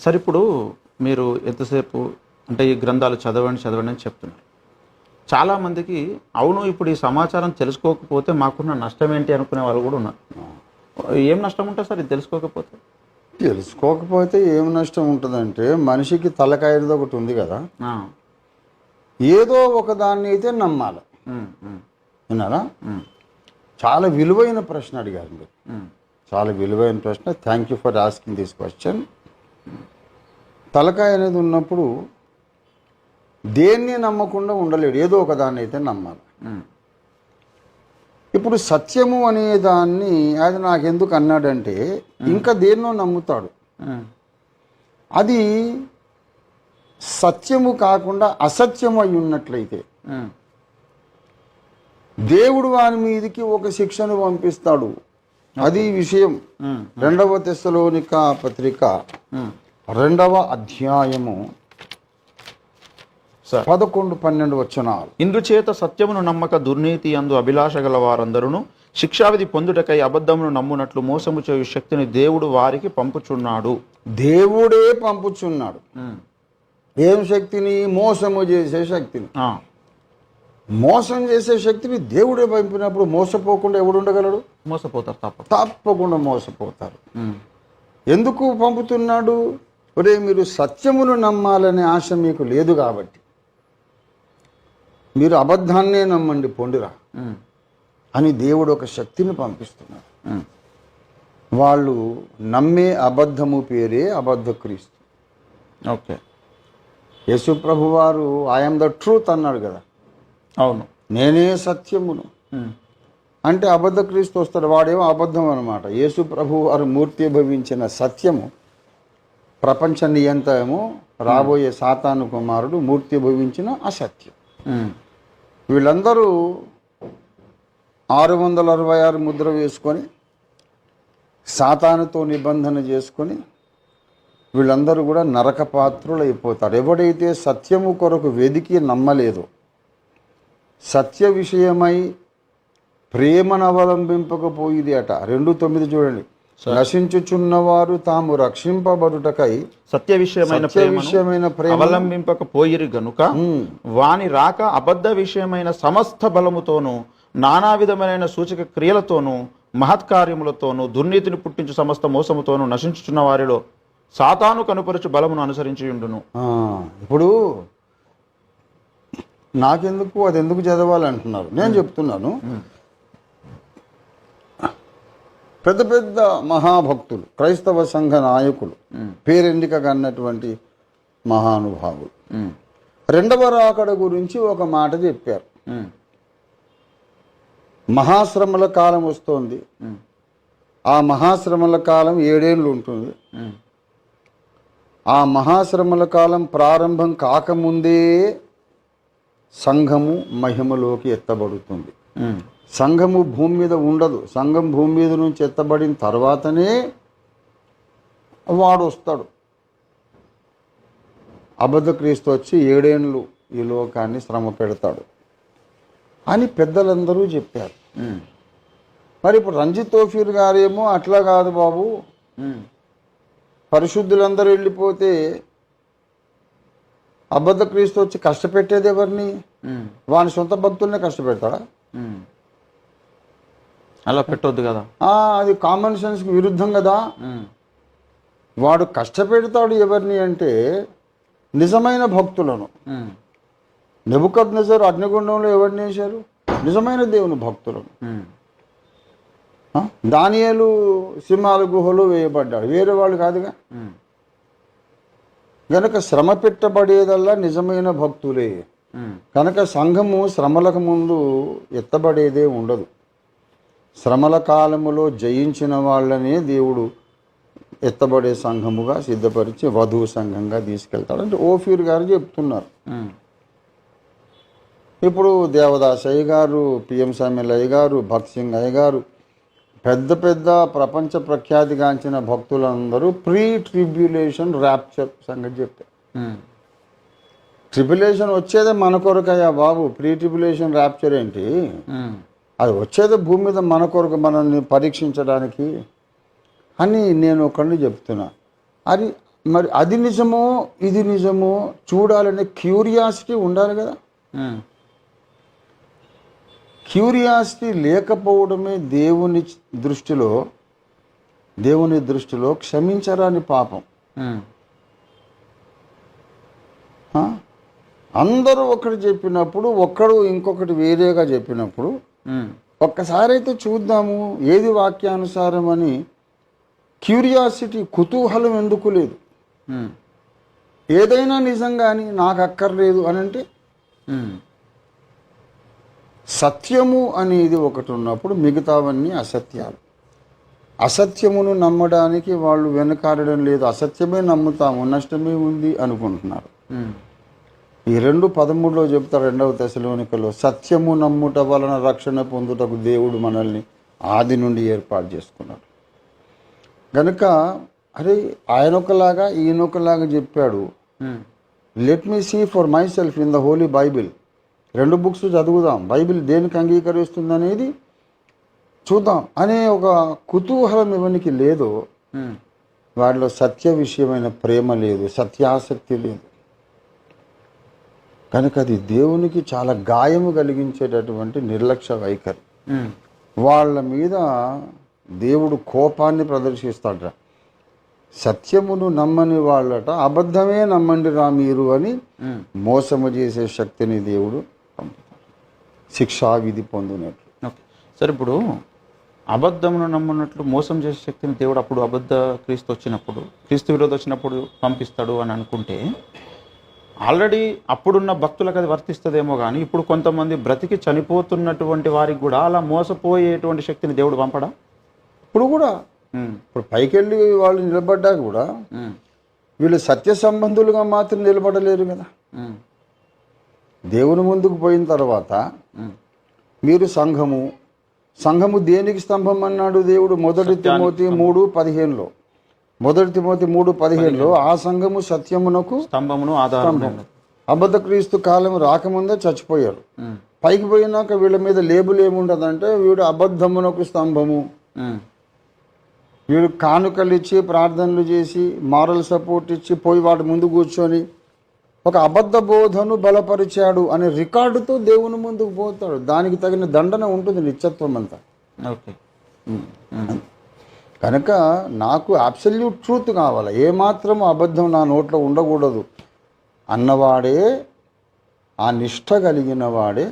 సరే ఇప్పుడు మీరు ఎంతసేపు అంటే ఈ గ్రంథాలు చదవండి చదవండి అని చెప్తున్నారు. చాలామందికి అవును ఇప్పుడు ఈ సమాచారం తెలుసుకోకపోతే మాకున్న నష్టం ఏంటి అనుకునే వాళ్ళు కూడా ఉన్నారు. ఏం నష్టం ఉంటుంది సార్ ఇది తెలుసుకోకపోతే? తెలుసుకోకపోతే ఏం నష్టం ఉంటుందంటే మనిషికి తలకాయది ఒకటి ఉంది కదా, ఏదో ఒక దాన్ని అయితే నమ్మాలి. విన్నారా? చాలా విలువైన ప్రశ్న అడిగారు మీరు, చాలా విలువైన ప్రశ్న. Thank you for asking this question. తలకాయ అనేది ఉన్నప్పుడు దేన్ని నమ్మకుండా ఉండలేడు, ఏదో ఒక దాన్ని అయితే నమ్మాలి. ఇప్పుడు సత్యము అనే దాన్ని అది నాకెందుకు అన్నాడంటే ఇంకా దేన్నో నమ్ముతాడు. అది సత్యము కాకుండా అసత్యము అయి ఉన్నట్లయితే దేవుడు వాని మీదికి ఒక శిక్షను పంపిస్తాడు. అది విషయం. 2వ తెస్సలోనిక పత్రిక 2వ అధ్యాయము 11-12 వచనాలు. ఇందుచేత సత్యమును నమ్మక దుర్నీతి అందు అభిలాష గల వారందరూ శిక్షావిధి పొందుటకై అబద్ధమును నమ్మునట్లు మోసము చేయు శక్తిని దేవుడు వారికి పంపుచున్నాడు. దేవుడే పంపుచున్నాడు. ఏం శక్తిని? మోసము చేసే శక్తిని. మోసం చేసే శక్తిని దేవుడే పంపినప్పుడు మోసపోకుండా ఎవడు ఉండగలడు? మోసపోతారు, తప్పకుండా మోసపోతారు. ఎందుకు పంపుతున్నాడు? ఒరే మీరు సత్యమును నమ్మాలనే ఆశ మీకు లేదు కాబట్టి మీరు అబద్ధాన్నే నమ్మండి పొండిరా అని దేవుడు ఒక శక్తిని పంపిస్తున్నాడు. వాళ్ళు నమ్మే అబద్ధము పేరే అబద్ధ క్రీస్తు. ఓకే, యేసు ప్రభు వారు ఐఎమ్ ద ట్రూత్ అన్నాడు కదా. అవును, నేనే సత్యమును అంటే అబద్ధ క్రీస్తు వస్తాడు, వాడేమో అబద్ధం అనమాట. యేసు ప్రభు వారు మూర్తి భవించిన సత్యము, ప్రపంచ నియంత్రము, రాబోయే సాతాను కుమారుడు మూర్తి భవించిన అసత్యం. వీళ్ళందరూ 666 ముద్ర వేసుకొని సాతానుతో నిబంధన చేసుకొని వీళ్ళందరూ కూడా నరక పాత్రులు అయిపోతారు. ఎవడైతే సత్యము కొరకు వెదికి నమ్మలేదో, సత్య విషయమై ప్రేమను అవలంబింపకపోయిది అట. 2:9 చూడండి. నశించుచున్నవారు తాము రక్షింపబడుటకై సత్య విషయమైన ప్రేమ అవలంబింపకపోయిరి గనుక వాని రాక అబద్ధ విషయమైన సమస్త బలముతోనూ నానా విధమైన సూచక క్రియలతోనూ మహత్కార్యములతోనూ దుర్నీతిని పుట్టించు సమస్త మోసముతోనూ నశించుచున్న వారిలో సాతాను కనుపరచు బలమును అనుసరించి ఉండును. ఇప్పుడు నాకెందుకు అది ఎందుకు చదవాలంటున్నారు? నేను చెప్తున్నాను. పెద్ద పెద్ద మహాభక్తులు, క్రైస్తవ సంఘ నాయకులు, పేరెన్నికగా అన్నటువంటి మహానుభావులు 2వ రాకడ గురించి ఒక మాట చెప్పారు. మహాశ్రమల కాలం వస్తోంది. ఆ మహాశ్రమల కాలం 7 ఏళ్ళు ఉంటుంది. ఆ మహాశ్రమల కాలం ప్రారంభం కాకముందే సంఘము మహిమలోకి ఎత్తబడుతుంది. సంఘము భూమి మీద ఉండదు. సంఘం భూమి మీద నుంచి ఎత్తబడిన తర్వాతనే వాడు వస్తాడు. అబద్ధ క్రీస్తు వచ్చి 7 ఏళ్ళు ఈ లోకాన్ని శ్రమ పెడతాడు అని పెద్దలందరూ చెప్పారు. మరి ఇప్పుడు రంజిత్ తోఫీర్ గారేమో అట్లా కాదు బాబు, పరిశుద్ధులందరూ వెళ్ళిపోతే అబద్ధ క్రీస్తు వచ్చి కష్టపెట్టేది ఎవరిని? వాని సొంత భక్తుల్నే కష్టపెడతాడా? అలా పెట్టొద్దు కదా. అది కామన్ సెన్స్కి విరుద్ధం కదా. వాడు కష్టపెడతాడు ఎవరిని అంటే నిజమైన భక్తులను. నెబుకద్నెజరు అగ్నిగుండంలో ఎవరిని వేశారు? నిజమైన దేవుని భక్తులను. దానియేలు సింహాల గుహలో వేయబడ్డాడు, వేరే వాళ్ళు కాదుగా. గనక శ్రమ పెట్టబడేదల్లా నిజమైన భక్తులే. కనుక సంఘము శ్రమలకు ముందు ఎత్తబడేదే ఉండదు. శ్రమల కాలములో జయించిన వాళ్ళనే దేవుడు ఎత్తబడే సంఘముగా సిద్ధపరిచి వధువు సంఘంగా తీసుకెళ్తాడు అంటే ఓఫీర్ గారు చెప్తున్నారు. ఇప్పుడు దేవదాస్ అయ్య గారు, పిఎం సామ్యుల్ అయ్య గారు, భక్త్ సింగ్ అయ్య గారు, పెద్ద పెద్ద ప్రపంచ ప్రఖ్యాతిగాంచిన భక్తులందరూ ప్రీ ట్రిబ్యులేషన్ ర్యాప్చర్ సంగతి చెప్పారు. ట్రిబ్యులేషన్ వచ్చేదే మన కొరకయ్యా బాబు, ప్రీ ట్రిబ్యులేషన్ ర్యాప్చర్ ఏంటి? అది వచ్చేదే భూమి మీద మన కొరకు, మనల్ని పరీక్షించడానికి అని నేను ఒకరిని చెప్తున్నా. అది మరి అది నిజమో ఇది నిజమో చూడాలనే క్యూరియాసిటీ ఉండాలి కదా. క్యూరియాసిటీ లేకపోవడమే దేవుని దృష్టిలో క్షమించరాని పాపం. అందరూ ఒకటి చెప్పినప్పుడు ఒక్కడు ఇంకొకటి వేరేగా చెప్పినప్పుడు ఒక్కసారి అయితే చూద్దాము ఏది వాక్యానుసారం అని క్యూరియాసిటీ, కుతూహలం ఎందుకు లేదు? ఏదైనా నిజంగాని నాకు అక్కర్లేదు అని అంటే, సత్యము అనేది ఒకటి ఉన్నప్పుడు మిగతావన్నీ అసత్యాలు. అసత్యమును నమ్మడానికి వాళ్ళు వెనకాడడం లేదు. అసత్యమే నమ్ముతాము, నష్టమే ఉంది అనుకుంటున్నారు. ఈ 2:13 చెప్తారు 2వ తెస్సలోనికలో, సత్యము నమ్ముట వలన రక్షణ పొందుటకు దేవుడు మనల్ని ఆది నుండి ఏర్పాటు చేసుకున్నాడు. గనుక అరే ఆయనొకలాగా ఈయనొకలాగా చెప్పాడు. Let me see for myself in the holy Bible. 2 books చదువుదాం, బైబిల్ దేనికి అంగీకరిస్తుంది అనేది చూద్దాం అనే ఒక కుతూహలం ఎవరికి లేదో వారిలో సత్య విషయమైన ప్రేమ లేదు, సత్యాసక్తి లేదు. కనుక అది దేవునికి చాలా గాయము కలిగించేటటువంటి నిర్లక్ష్య వైఖరి. వాళ్ళ మీద దేవుడు కోపాన్ని ప్రదర్శిస్తాడట. సత్యమును నమ్మని వాళ్ళట అబద్ధమే నమ్మండి రా మీరు అని మోసము చేసే శక్తిని దేవుడు శిక్షా విధి పొందినట్లు. సరే, ఇప్పుడు అబద్ధమును నమ్మనట్లు మోసం చేసే శక్తిని దేవుడు అప్పుడు క్రీస్తు విరోధి వచ్చినప్పుడు పంపిస్తాడు అని అనుకుంటే, ఆల్రెడీ అప్పుడున్న భక్తులకు అది వర్తిస్తుందేమో కానీ ఇప్పుడు కొంతమంది బ్రతికి చనిపోతున్నటువంటి వారికి కూడా అలా మోసపోయేటువంటి శక్తిని దేవుడు పంపడా? ఇప్పుడు పైకి వెళ్ళి వాళ్ళు నిలబడ్డా కూడా వీళ్ళు సత్య సంబంధులుగా మాత్రం నిలబడలేరు కదా. దేవుని ముందుకు పోయిన తర్వాత మీరు సంఘము దేనికి స్తంభం అన్నాడు దేవుడు? 1 తిమోతి 3:15లో 1 తిమోతి 3:15లో ఆ సంఘము సత్యమునకు స్తంభమును ఆధారం. అబద్ధ క్రీస్తు కాలం రాకముందే చచ్చిపోయారు. పైకి పోయినాక వీళ్ళ మీద లేబుల్ ఏముంటదంటే వీడు అబద్ధమునకు స్తంభము. వీడు కానుకలు ఇచ్చి ప్రార్థనలు చేసి మారల్ సపోర్ట్ ఇచ్చి పోయి వాటి ముందు కూర్చొని ఒక అబద్ధ బోధను బలపరిచాడు అనే రికార్డుతో దేవుని ముందుకు పోతాడు. దానికి తగిన దండన ఉంటుంది నిత్యత్వం అంతా. కనుక నాకు అబ్సల్యూట్ ట్రూత్ కావాలి, ఏమాత్రం అబద్ధం నా నోట్లో ఉండకూడదు అన్నవాడే, ఆ నిష్ఠ కలిగిన వాడే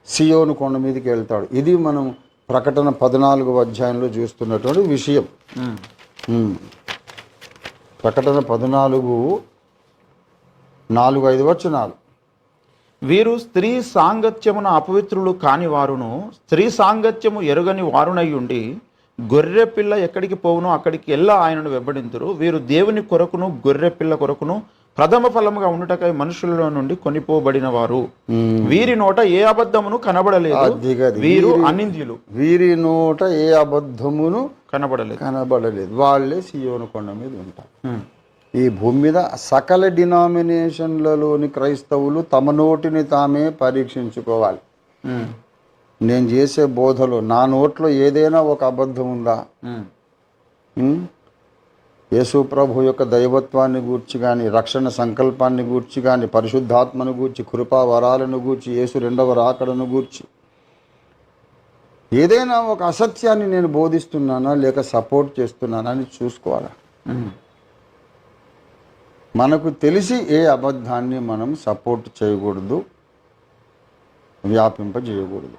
సియోను కొండ మీదకి వెళ్తాడు. ఇది మనం ప్రకటన 14వ అధ్యాయంలో చూస్తున్నటువంటి విషయం. ప్రకటన 14:4-5 వచనాలు. వీరు స్త్రీ సాంగత్యమున అపవిత్రులు కాని వారును స్త్రీ సాంగత్యము ఎరుగని వారునై ఉండి గొర్రె పిల్ల ఎక్కడికి పోవునో అక్కడికి ఎల్లా ఆయనను వెంబడింతురు. వీరు దేవుని కొరకును గొర్రె పిల్ల కొరకును ప్రథమ ఫలముగా ఉండుటకై మనుషులలో నుండి కొనిపోబడిన వారు. వీరి నోట ఏ అబద్ధమును కనబడలేదు, వీరు అనింద్యులు. వీరి నోట ఏ అబద్ధమును కనబడలేదు. వాళ్ళే సియోను కొండ మీద ఉంటారు. ఈ భూమి మీద సకల డినామినేషన్లలోని క్రైస్తవులు తమ నోటిని తామే పరీక్షించుకోవాలి. నేను చేసే బోధలో నా నోట్లో ఏదైనా ఒక అబద్ధం ఉందా? యేసు ప్రభు యొక్క దైవత్వాన్ని గూర్చి కానీ, రక్షణ సంకల్పాన్ని గూర్చి కానీ, పరిశుద్ధాత్మను గూర్చి, కృపా వరాలను గూర్చి, యేసు 2వ రాకడను గూర్చి ఏదైనా ఒక అసత్యాన్ని నేను బోధిస్తున్నానా లేక సపోర్ట్ చేస్తున్నానా అని చూసుకోవాలా. మనకు తెలిసి ఏ అబద్ధాన్ని మనం సపోర్ట్ చేయకూడదు, వ్యాపింపజేయకూడదు.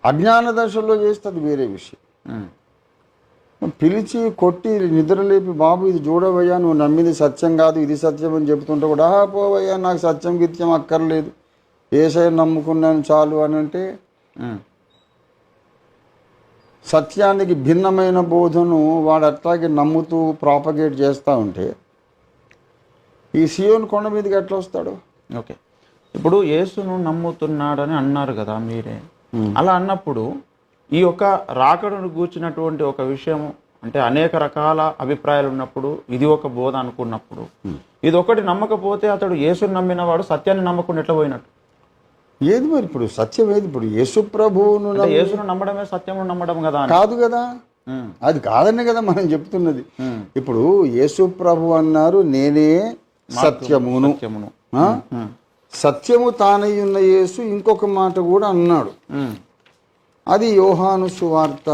అజ్ఞాన దశలో చేస్తే అది వేరే విషయం. పిలిచి కొట్టి నిద్రలేపి బాబు ఇది చూడవయ్యా, నువ్వు నమ్మింది సత్యం కాదు, ఇది సత్యం అని చెప్తుంటే కూడా పోవయ్యా నాకు సత్యం గిత్యం అక్కర్లేదు, ఏసై నమ్ముకున్నాను చాలు అని అంటే సత్యానికి భిన్నమైన బోధను వాడు అట్లాగే నమ్ముతూ ప్రాపగేట్ చేస్తూ ఉంటే ఈ సియోను కొండ మీదకి ఎట్లా వస్తాడు? ఓకే, ఇప్పుడు యేసును నమ్ముతున్నాడని అన్నారు కదా మీరే. అలా అన్నప్పుడు ఈ యొక్క రాకడను గూర్చినటువంటి ఒక విషయం అంటే అనేక రకాల అభిప్రాయాలు ఉన్నప్పుడు ఇది ఒక బోధ అనుకున్నప్పుడు ఇది ఒకటి నమ్మకపోతే అతడు యేసును నమ్మిన వాడు సత్యాన్ని నమ్మకుండా ఎట్లా పోయినట్టు? ఏది మరి ఇప్పుడు సత్యం ఏది? ఇప్పుడు యేసు ప్రభువును యేసును నమ్మడమే సత్యమును నమ్మడం కదా? కాదు కదా. అది కాదనే కదా మనం చెప్తున్నది. ఇప్పుడు యేసు ప్రభు అన్నారు, నేనే సత్యమును. ఆ? సత్యము తానై ఉన్న యేసు ఇంకొక మాట కూడా అన్నాడు. అది యోహాను సువార్త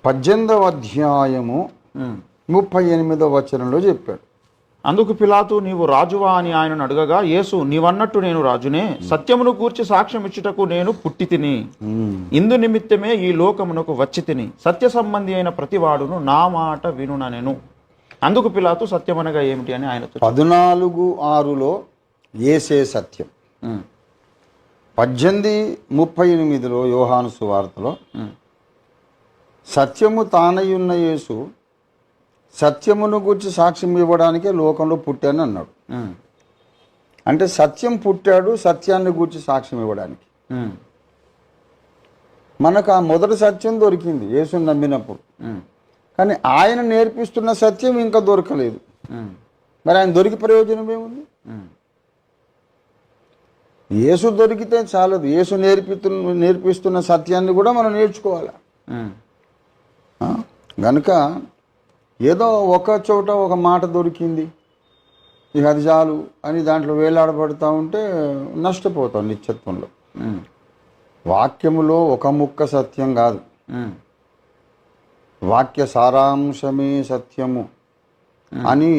18వ అధ్యాయము 38వ వచనంలో చెప్పాడు. అందుకు పిలాతు, నీవు రాజువా అని ఆయనను అడగగా, యేసు, నీవన్నట్టు నేను రాజునే. సత్యమును గూర్చి సాక్ష్యం ఇచ్చుటకు నేను పుట్టి తిని, ఇందు నిమిత్తమే ఈ లోకమునకు వచ్చి తిని, సత్య సంబంధి అయిన ప్రతివాడును నా మాట వినుననెను. అందుకు పిలాతు, సత్యమనగా ఏమిటి అని ఆయనతో 14:6లో యేసే సత్యం, 18:38లో యోహాను సువార్తలో సత్యము తానయ్యున్న యేసు సత్యమును గురించి సాక్ష్యం ఇవ్వడానికే లోకంలో పుట్టాను అన్నాడు. అంటే సత్యం పుట్టాడు సత్యాన్ని గురించి సాక్ష్యం ఇవ్వడానికి. మనకు ఆ మొదటి సత్యం దొరికింది యేసుని నమ్మినప్పుడు, కానీ ఆయన నేర్పిస్తున్న సత్యం ఇంకా దొరకలేదు. మరి ఆయన దొరికి ప్రయోజనం ఏముంది? యేసు దొరికితే చాలదు, యేసు నేర్పిస్తున్న సత్యాన్ని కూడా మనం నేర్చుకోవాలి. గనుక ఏదో ఒక చోట ఒక మాట దొరికింది, ఇక అది చాలు అని దాంట్లో వేలాడబడుతూ ఉంటే నష్టపోతాం నిత్యత్వంలో. వాక్యములో ఒక ముక్క సత్యం కాదు, వాక్య సారాంశమే సత్యము అని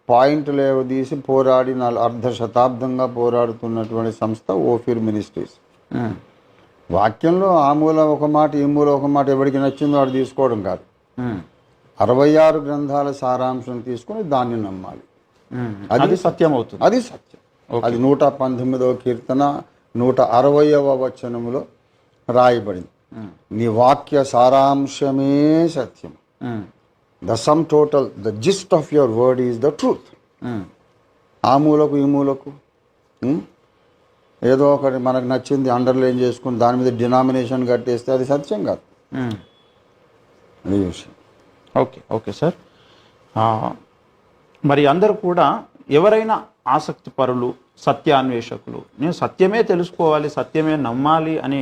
పాయింట్లు ఏవదీసి పోరాడి 1/2 శతాబ్దంగా పోరాడుతున్నటువంటి సంస్థ ఓఫీర్ మినిస్ట్రీస్. వాక్యంలో ఆ మూల ఒక మాట ఈ మూల ఒక మాట ఎవరికి నచ్చిందో వాడు తీసుకోవడం కాదు, 66 గ్రంథాల సారాంశం తీసుకుని దాన్ని నమ్మాలి. అది సత్యం అవుతుంది, అది సత్యం. అది 119వ కీర్తన 160వ వచనములో రాయబడింది. నీ వాక్య సారాంశమే సత్యం. The sum total, the gist of your word is the truth. ఆ మూలకు ఈ మూలకు ఏదో ఒకటి మనకు నచ్చింది అండర్లైన్ చేసుకుని దాని మీద డినామినేషన్ కట్టేస్తే అది సత్యం కాదు. అది విషయం. Okay okay sir. మరి అందరూ కూడా ఎవరైనా ఆసక్తి పరులు, సత్యాన్వేషకులు, నేను సత్యమే తెలుసుకోవాలి, సత్యమే నమ్మాలి అనే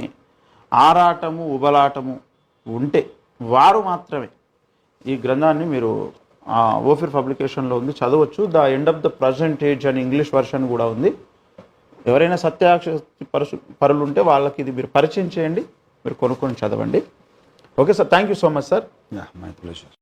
ఆరాటము ఉబలాటము ఉంటే వారు మాత్రమే ఈ గ్రంథాన్ని మీరు ఓఫీర్ పబ్లికేషన్లో ఉంది, చదవచ్చు. The end of the present age అని ఇంగ్లీష్ వర్షన్ కూడా ఉంది. ఎవరైనా సత్యాసక్తి పరులు ఉంటే వాళ్ళకి ఇది మీరు పరిచయం చేయండి, మీరు కొనుక్కొని చదవండి. Okay sir, thank you so much sir. My pleasure.